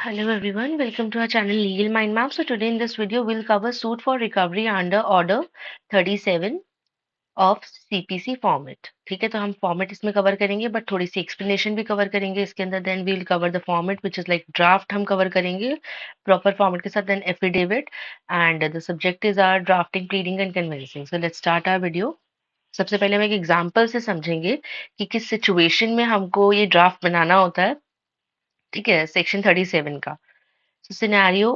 Hello everyone, welcome to our channel Legal Mind Map. So today in this video we'll cover suit for recovery under order 37 of CPC format. ठीक है, तो हम format इसमें cover करेंगे but थोड़ी सी explanation भी cover करेंगे इसके अंदर. Then we will cover the format which is like draft हम कवर करेंगे प्रॉपर फॉर्मेट के साथ. Then affidavit and the subject is our drafting, pleading and conveyancing. So let's start our video. सबसे पहले हम एक एग्जांपल से समझेंगे कि किस सिचुएशन में हमको ये ड्राफ्ट बनाना होता है. ठीक है, सेक्शन 37 का सिनेरियो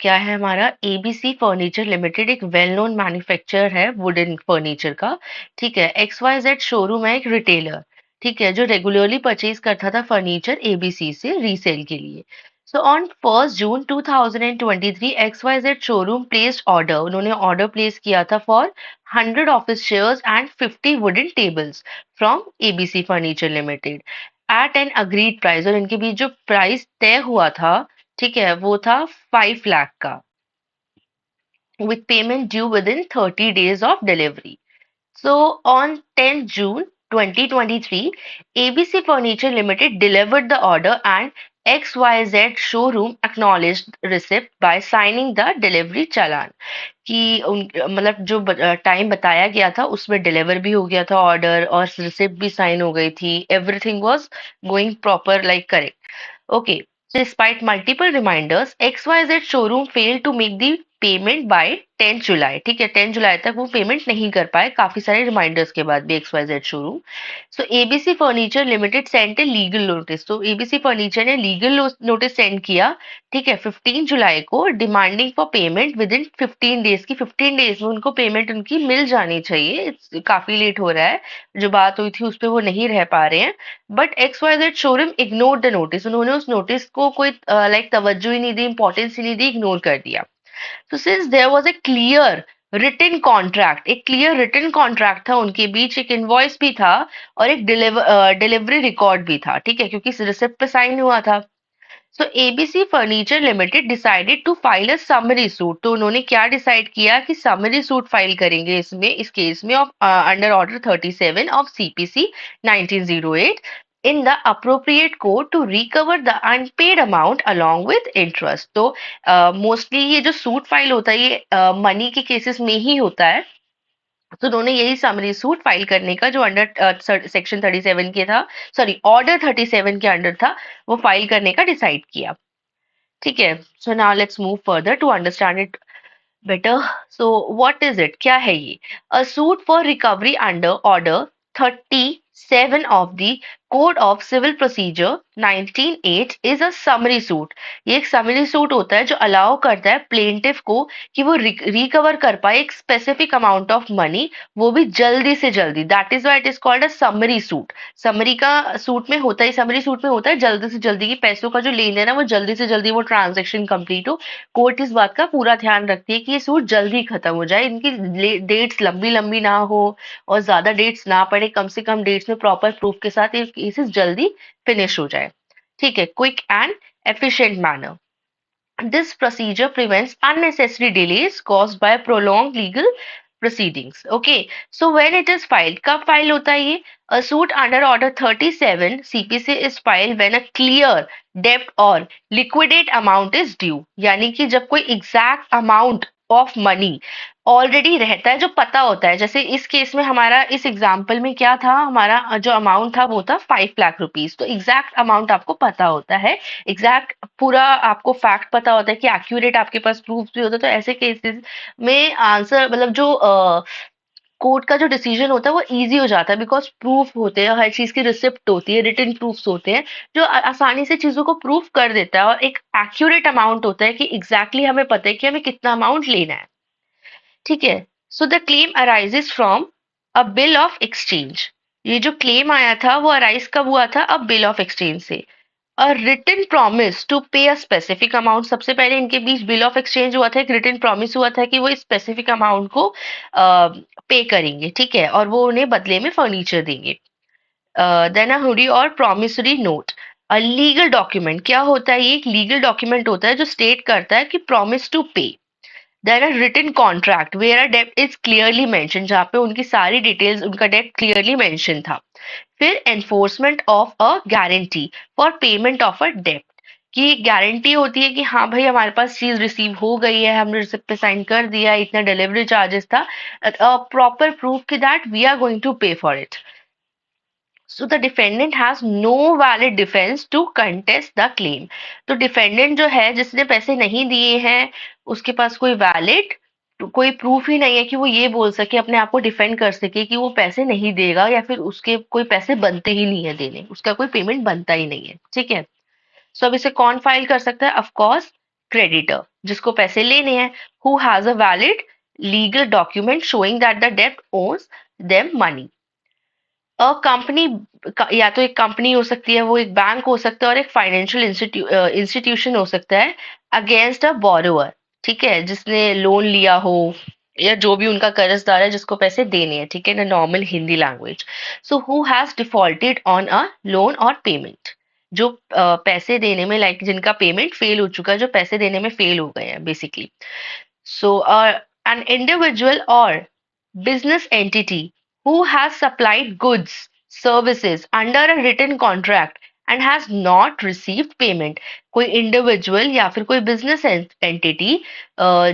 क्या है हमारा. एबीसी फर्नीचर लिमिटेड एक वेल नोन मैन्युफैक्चरर है वुडन फर्नीचर का. ठीक है, एक्स वाई जेड शोरूम है एक रिटेलर. ठीक है, जो रेगुलरली परचेज करता था फर्नीचर एबीसी से रीसेल के लिए. So on 1 June 2023 X Y Z showroom placed order. उन्होंने ऑर्डर प्लेस किया था for 100 office chairs and 50 wooden tables from ABC furniture limited at an agreed price. और इनके बीच जो प्राइस तय हुआ था, ठीक है, वो था 5 लाख का, with payment due within 30 days of delivery. So on 10th June 2023, ABC Furniture Limited delivered the order and XYZ showroom acknowledged receipt by signing the delivery चालान. कि मतलब जो टाइम बताया गया था उसमें डिलीवर भी हो गया था ऑर्डर और रिसिप्ट भी साइन हो गई थी. Everything was going proper like correct. Okay, so despite multiple reminders, XYZ showroom failed to make the payment by 10 जुलाई. ठीक है, 10 जुलाई तक वो पेमेंट नहीं कर पाए काफी सारे रिमाइंडर्स के बाद भी XYZ showroom. So ABC furniture limited send a legal notice. तो एबीसी फर्नीचर ने लीगल नोटिस सेंड किया. ठीक है, 15 जुलाई को, demanding for payment with in 15 days की. 15 डेज में उनको पेमेंट उनकी मिल जानी चाहिए. काफी लेट हो रहा है. जो बात हुई थी उस पर वो नहीं रह पा रहे हैं. But XYZ showroom ignore the notice. उन्होंने उस नोटिस को कोई लाइक तवज्जो ही नहीं दी, इंपॉर्टेंस ही नहीं दी, इग्नोर कर दिया. So since there was a clear written contract, एक क्लियर रिटन कॉन्ट्रैक्ट था उनके बीच, एक इनवॉइस भी था और एक डिलीवरी रिकॉर्ड भी था. ठीक है, क्योंकि रिसिप्ट पे साइन हुआ था. So ABC furniture limited decided to file a summary suit. तो उन्होंने क्या डिसाइड किया कि समरी सूट फाइल करेंगे इसमें, इस केस में of under order 37 of CPC 1908 in the appropriate court to recover the unpaid amount along with interest. तो मोस्टली ये जो सूट फाइल होता है ये मनी के केसेस में ही होता है. तो उन्होंने यही समरी सूट फाइल करने का जो अंडर सेक्शन 37 के था, सॉरी ऑर्डर 37 के अंडर था, वो फाइल करने का डिसाइड किया. ठीक है, so now let's move further to understand it better. So what is it, क्या है ये. A suit for recovery under order 37 of the Code of Civil Procedure 1908 is a summary suit. ये एक summary suit होता है जो allow करता है प्लेंटिफ को कि वो रिकवर कर पाए एक स्पेसिफिक अमाउंट ऑफ मनी, वो भी जल्दी से जल्दी. That is why it is called a summary suit. Summary का सूट में होता है, समरी सूट में होता है जल्दी से जल्दी की पैसों का जो लेन देन है वो जल्दी से जल्दी वो ट्रांजेक्शन कंप्लीट हो. कोर्ट इस बात का पूरा ध्यान रखती है कि ये सूट जल्दी खत्म हो जाए, इनकी डेट्स लंबी लंबी ना हो और ज्यादा डेट्स ना पड़े, कम से कम डेट्स में प्रॉपर प्रूफ के साथ ये केसेस जल्दी फिनिश हो जाए. ठीक है, quick and efficient manner. This procedure prevents unnecessary delays caused by prolonged legal proceedings. Okay, so when it is filed, कब फाइल होता है ये. A suit under order 37 CPC is filed when a clear debt or liquidate amount is due. यानी कि जब कोई exact amount of money already रहता है जो पता होता है. जैसे इस केस में हमारा इस एग्जाम्पल में क्या था, हमारा जो अमाउंट था वो था 5 लाख रुपीज. तो एग्जैक्ट अमाउंट आपको पता होता है, एग्जैक्ट पूरा आपको फैक्ट पता होता है कि एक्यूरेट आपके पास प्रूफ भी होता है. तो ऐसे केसेस में आंसर मतलब जो कोर्ट का जो डिसीजन होता है वो इजी हो जाता है, बिकॉज प्रूफ होते हैं, हर चीज की रिसिप्ट होती है, रिटन प्रूफ्स होते हैं जो आसानी से चीजों को प्रूफ कर देता है. और एक एक्यूरेट अमाउंट होता है कि एग्जैक्टली हमें पता है कि हमें कितना अमाउंट लेना है. ठीक है, so the claim arises from a bill of exchange. ये जो क्लेम आया था वो अराइज कब हुआ था, अब बिल ऑफ एक्सचेंज से. अ रिटन प्रॉमिस टू पे अ स्पेसिफिक अमाउंट. सबसे पहले इनके बीच बिल ऑफ एक्सचेंज हुआ था, एक रिटन प्रॉमिस हुआ था कि वो स्पेसिफिक अमाउंट को पे करेंगे. ठीक है, और वो उन्हें बदले में फर्नीचर देंगे. देन अ हुडी और promissory note. A legal document क्या होता है, ये एक लीगल डॉक्यूमेंट होता है जो स्टेट करता है कि promise to pay. Then a written contract where a debt is clearly mention, जहाँ पे उनकी सारी डिटेल्स, उनका डेट क्लियरली मेंशन था. फिर enforcement of a guarantee for payment of a debt. कि गारंटी होती है कि हाँ भाई हमारे पास चीज रिसीव हो गई है, हमने रिसिप्ट पे साइन कर दिया, इतना डिलीवरी चार्जेस था, प्रॉपर प्रूफ कि that we are going to pay for it. So the defendant has no valid defense to contest the claim. तो डिफेंडेंट जो है जिसने पैसे नहीं दिए हैं उसके पास कोई वैलिड कोई प्रूफ ही नहीं है कि वो ये बोल सके, अपने आप को डिफेंड कर सके कि वो पैसे नहीं देगा या फिर उसके कोई पैसे बनते ही नहीं है देने, उसका कोई पेमेंट बनता ही नहीं है. ठीक है. सो अब इसे कौन फाइल कर सकता है? ऑफ कोर्स क्रेडिटर, जिसको पैसे लेने हैं, who has a valid legal document showing that the डेब्ट ओन्स देम मनी. कंपनी या तो एक कंपनी हो सकती है, वो एक बैंक हो सकता है और एक फाइनेंशियल इंस्टीट्यूशन हो सकता है अगेंस्ट अ बोरोवर. ठीक है, जिसने लोन लिया हो या जो भी उनका कर्जदार है जिसको पैसे देने हैं. ठीक है ना, normal Hindi language. So who has defaulted on a loan और पेमेंट, जो पैसे देने में लाइक जिनका पेमेंट फेल हो चुका है, जो पैसे देने में फेल हो गए हैं basically. So, an individual or business entity who has supplied goods, services under a written contract and has not received payment. कोई individual या फिर कोई business entity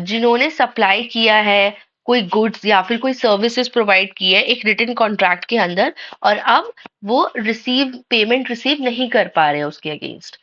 जिन्होंने supply किया है कोई goods या फिर कोई services provide की है एक written contract के अंदर, और अब वो payment receive नहीं कर पा रहे हैं उसके against.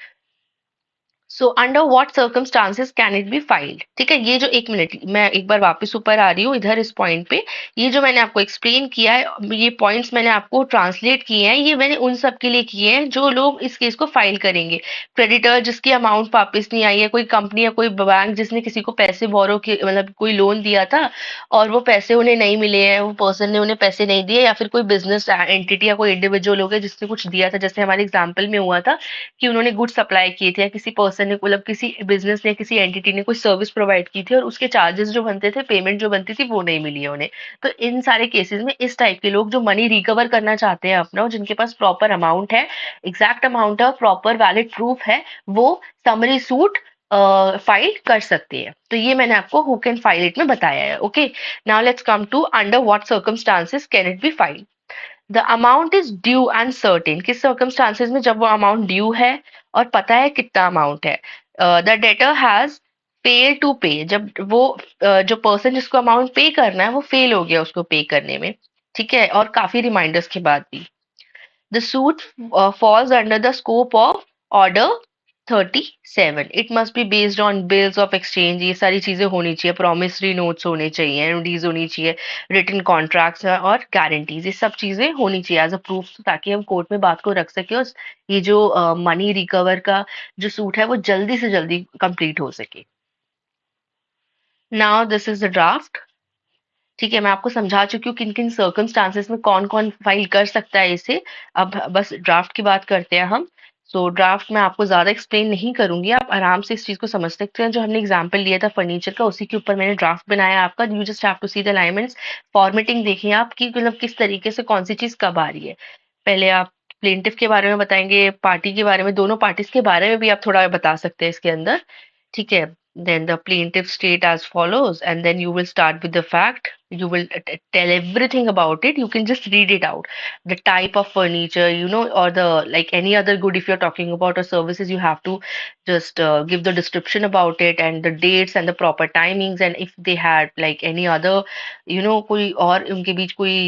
So under what circumstances can it be filed. ठीक है, ये जो एक मिनट मैं एक बार वापस ऊपर आ रही हूँ इधर इस पॉइंट पे. ये जो मैंने आपको एक्सप्लेन किया है, ये पॉइंट्स मैंने आपको ट्रांसलेट किए हैं, ये मैंने उन सब के लिए किए हैं जो लोग इस केस को फाइल करेंगे. क्रेडिटर जिसकी अमाउंट वापस नहीं आई है, कोई कंपनी या कोई बैंक जिसने किसी को पैसे बोरो के मतलब कोई लोन दिया था और वो पैसे उन्हें नहीं मिले हैं, वो पर्सन ने उन्हें पैसे नहीं दिए, या फिर कोई बिजनेस एंटिटी या कोई इंडिविजुअल हो गया जिसने कुछ दिया था, जैसे हमारे एग्जाम्पल में हुआ था कि उन्होंने गुड सप्लाई किए थे या किसी पर्सन ने मतलब किसी बिजनेस ने किसी एंटिटी ने कोई सर्विस प्रोवाइड की थी और उसके चार्जेस जो बनते थे, पेमेंट जो बनती थी वो नहीं मिली है उन्हें. तो इन सारे केसेस में इस टाइप के लोग जो मनी रिकवर करना चाहते हैं अपना, जिनके पास प्रॉपर अमाउंट है, एग्जैक्ट अमाउंट है, प्रॉपर वैलिड प्रूफ है, वो समरी सूट फाइल कर सकते हैं. तो ये मैंने आपको हु कैन फाइल इट में बताया है. Okay, now let's come to under what circumstances can it be filed. The amount is due uncertain. किस सर्कमस्टांसेस में? जब वो अमाउंट ड्यू है और पता है कितना अमाउंट है. The debtor has fail to pay. जब वो जो पर्सन जिसको अमाउंट पे करना है वो फेल हो गया उसको पे करने में. ठीक है, और काफी रिमाइंडर्स के बाद भी. The suit falls under the scope of Order 37. It must be based on bills of exchange. ये सारी चीजें होनी चाहिए, promissory notes होने चाहिए, एनओडीज होनी चाहिए, written contracts और guarantees, ये सब चीजें होनी चाहिए एज अ प्रूफ, ताकि हम कोर्ट में बात को रख सके और ये जो मनी रिकवर का जो सूट है वो जल्दी से जल्दी कंप्लीट हो सके. Now this is the draft. ठीक है, मैं आपको समझा चुकी हूँ किन किन सर्कमस्टांसेस में कौन कौन फाइल कर सकता है इसे. अब बस ड्राफ्ट की बात करते हैं हम. सो ड्राफ्ट में आपको ज्यादा एक्सप्लेन नहीं करूंगी, आप आराम से इस चीज को समझ सकते हैं. जो हमने एग्जांपल लिया था फर्नीचर का, उसी के ऊपर मैंने ड्राफ्ट बनाया आपका. You just have to see the alignments. Formatting देखिए आप कि मतलब किस तरीके से कौन सी चीज कब आ रही है. पहले आप प्लेंटिफ के बारे में बताएंगे, पार्टी के बारे में, दोनों पार्टीज के बारे में भी आप थोड़ा बता सकते हैं इसके अंदर. ठीक है. Then the plaintiff state as follows, and then you will start with the fact. You will tell everything about it. You can just read it out. The type of furniture, or the like any other good, if you're talking about or services, you have to just give the description about it and the dates and the proper timings, and if they had like any other, कोई और उनके बीच कोई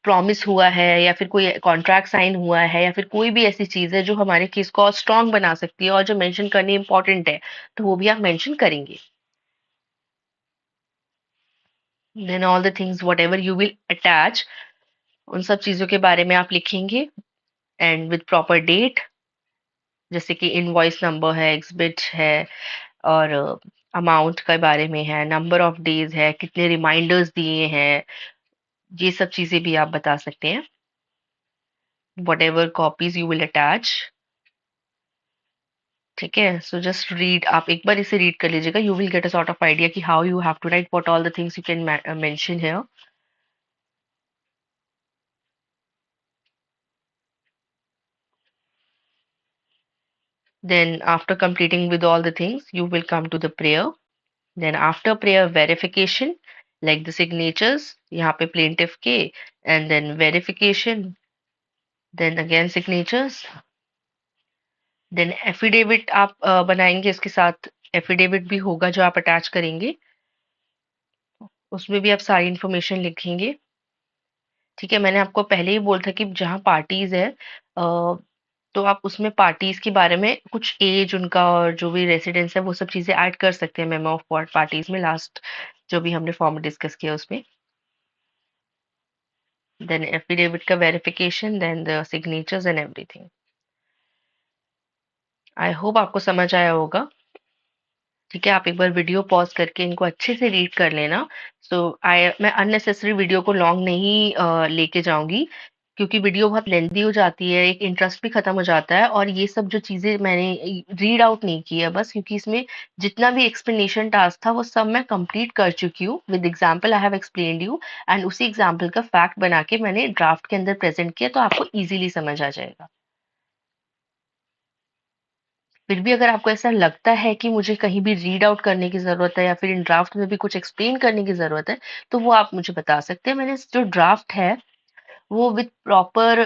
promise हुआ है या फिर कोई contract sign हुआ है या फिर कोई भी ऐसी चीज है जो हमारे केस को और स्ट्रांग बना सकती है और जो मेंशन करनी इंपॉर्टेंट है, तो वो भी आप मेंशन करेंगे. Then all the things whatever you will attach, उन सब चीजों के बारे में आप लिखेंगे एंड विद प्रॉपर डेट, जैसे कि इनवॉइस नंबर है, एग्जिबिट है, और अमाउंट के बारे में है, नंबर ऑफ डेज है, कितने रिमाइंडर्स दिए हैं, ये सब चीजें भी आप बता सकते हैं. What ever copies you will attach. ठीक है, सो जस्ट रीड, आप एक बार इसे रीड कर लीजिएगा. You will get a sort of idea कि how you have to write, what all the things you can mention here. Then after completing with all the things, you will come to the prayer. Then after prayer, verification, like the signatures, यहाँ पे plaintiff के, and then verification, then again signatures, then affidavit आप बनाएंगे, इसके साथ affidavit भी होगा जो आप अटैच करेंगे, उसमें भी आप सारी इन्फॉर्मेशन लिखेंगे। ठीक है, मैंने आपको पहले ही बोला था कि जहाँ पार्टीज है तो आप उसमें पार्टीज के बारे में कुछ एज उनका और जो भी रेसिडेंस है वो सब चीजें ऐड कर सकते हैं मेमो ऑफ पार्टीज में, लास्ट जो भी हमने फॉर्म डिस्कस किया उसमें। देन एफिडेविट का verification, then the signatures and everything. I hope आपको समझ आया होगा। ठीक है, आप एक बार वीडियो पॉज करके इनको अच्छे से रीड कर लेना। सो मैं अननेसेसरी वीडियो को लॉन्ग नहीं लेके जाऊंगी, क्योंकि वीडियो बहुत लेंदी हो जाती है, एक इंटरेस्ट भी खत्म हो जाता है। और ये सब जो चीजें मैंने रीड आउट नहीं की है बस, क्योंकि इसमें जितना भी एक्सप्लेनेशन टास्क था वो सब मैं कंप्लीट कर चुकी हूँ with example. I have explained you, and उसी एग्जाम्पल का फैक्ट बना के मैंने ड्राफ्ट के अंदर प्रेजेंट किया, तो आपको इजीली समझ आ जाएगा। फिर भी अगर आपको ऐसा लगता है कि मुझे कहीं भी रीड आउट करने की ज़रूरत है या फिर इन ड्राफ्ट में भी कुछ एक्सप्लेन करने की ज़रूरत है, तो वो आप मुझे बता सकते हैं। मैंने जो ड्राफ्ट है वो विद प्रॉपर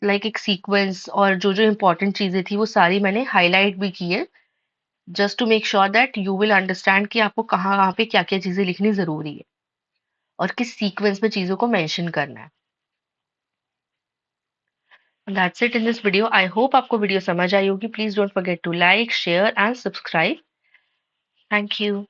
लाइक एक सीक्वेंस और जो-जो इम्पोर्टेंट चीज़ें थी वो सारी मैंने हाइलाइट भी की है, just to make sure that you will understand कि आपको कहाँ-कहाँ पे क्या-क्या चीज़ें लिखनी ज़रूरी है और किस सीक्वेंस में चीज़ों को मेंशन करना है। That's it in this video. I hope आपको वीडियो समझ आई होगी। Please don't forget to like, share and subscribe. Thank you.